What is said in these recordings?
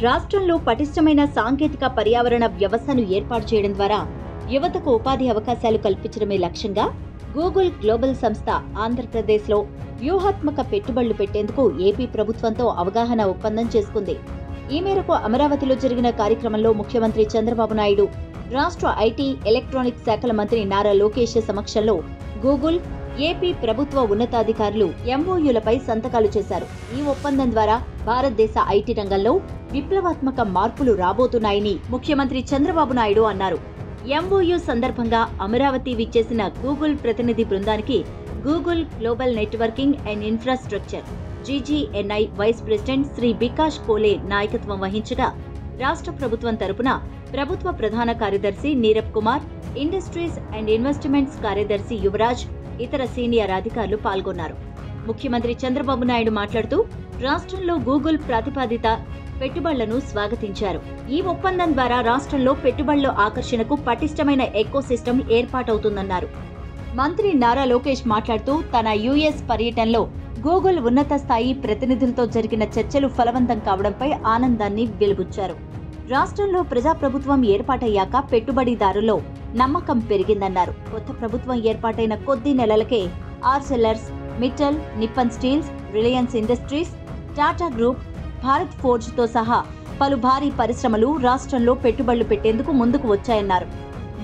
రాష్ట్రంలో పటిష్టమైన సాంకేతిక పర్యావరణ వ్యవస్థను ఏర్పాటు చేయడం ద్వారా యువతకు ఉపాధి అవకాశాలు కల్పించడమే లక్ష్యంగా గూగుల్ గ్లోబల్ సంస్థ ఆంధ్రప్రదేశ్లో వ్యూహాత్మక పెట్టుబడులు పెట్టేందుకు ఏపీ ప్రభుత్వంతో అవగాహన ఒప్పందం చేసుకుంది. ఈ మేరకు అమరావతిలో జరిగిన కార్యక్రమంలో ముఖ్యమంత్రి చంద్రబాబు నాయుడు, రాష్ట్ర ఐటీ, ఎలక్ట్రానిక్స్ శాఖల మంత్రి నారా లోకేష్ సమక్షంలో గూగుల్, ఏపీ ప్రభుత్వ ఉన్నతాధికారులు ఎంఓయూలపై సంతకాలు చేశారు. ఈ ఒప్పందం ద్వారా భారతదేశ ఐటీ రంగంలో విప్లవాత్మక మార్పులు రాబోతున్నాయని ముఖ్యమంత్రి చంద్రబాబు నాయుడు అన్నారు. ఎంఓయూ సందర్భంగా అమరావతి విచ్చేసిన గూగుల్ ప్రతినిధి బృందానికి Google global networking and infrastructure GGNI vice president Shri Bikash Kole నాయకత్వం వహించగా, రాష్ట్ర ప్రభుత్వం తరపున ప్రభుత్వ ప్రధాన కార్యదర్శి Nirab Kumar, industries and investments కార్యదర్శి యువరాజ్, ఇతర సీనియర్ అధికారులు పాల్గొన్నారు. ముఖ్యమంత్రి చంద్రబాబు నాయుడు మాట్లాడుతూ రాష్ట్రంలో గూగుల్ ప్రతిపాదిత పెట్టుబడులను స్వాగతించారు. ఈ ఒప్పందం ద్వారా రాష్ట్రంలో పెట్టుబడుల ఆకర్షణకు పటిష్టమైన ఎకోసిస్టమ్ ఏర్పాటవుతుందన్నారు. మంత్రి నారా లోకేష్ మాట్లాడుతూ తన యుఎస్ పర్యటనలో గూగుల్ ఉన్నత స్థాయి ప్రతినిధులతో జరిగిన చర్చలు ఫలవంతం కావడంపై ఆనందాన్ని వెలిబుచ్చారు. రాష్ట్రంలో ప్రజాప్రభుత్వం ఏర్పాటయ్యాక పెట్టుబడిదారుల్లో నమ్మకం పెరిగిందన్నారు. కొత్త ప్రభుత్వం ఏర్పాటైన కొద్ది నెలలకే Arcelors Mittal, Nippon steels, Reliance industries, Tata group, Bharat forge తో సహా పలు భారీ పరిశ్రమలు రాష్ట్రంలో పెట్టుబడులు పెట్టేందుకు ముందుకు వచ్చాయన్నారు.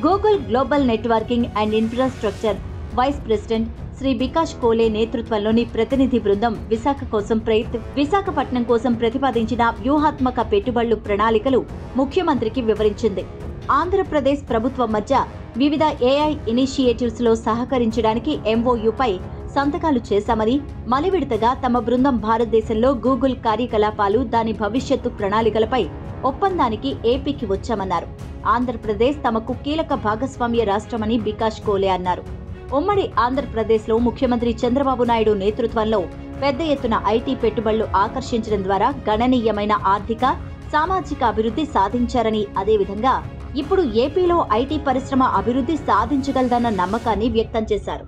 Google global networking and infrastructure vice president Shri Bikash Kole నేతృత్వంలోని ప్రతినిధి బృందం విశాఖపట్నం కోసం ప్రతిపాదించిన వ్యూహాత్మక పెట్టుబడులు ప్రణాళికలు ముఖ్యమంత్రికి వివరించింది. ఆంధ్రప్రదేశ్ ప్రభుత్వం మధ్య వివిధ ఏఐ ఇనిషియేటివ్స్ లో సహకరించడానికి ఎంఓయూపై సంతకాలు చేశామని, మలివిడతగా తమ బృందం భారతదేశంలో గూగుల్ కార్యకలాపాలు, దాని భవిష్యత్తు ప్రణాళికలపై ఒప్పందానికి ఏపీకి వచ్చామన్నారు. ఆంధ్రప్రదేశ్ తమకు కీలక భాగస్వామ్య రాష్ట్రమని బికాష్ కోలే అన్నారు. ఉమ్మడి ఆంధ్రప్రదేశ్లో ముఖ్యమంత్రి చంద్రబాబు నాయుడు నేతృత్వంలో పెద్ద ఎత్తున ఐటీ పెట్టుబడులు ఆకర్షించడం ద్వారా గణనీయమైన ఆర్థిక, సామాజిక అభివృద్ధి సాధించారని, అదేవిధంగా ఇప్పుడు ఏపీలో ఐటీ పరిశ్రమ అభివృద్ధి సాధించగలదన్న నమ్మకాన్ని వ్యక్తం చేశారు.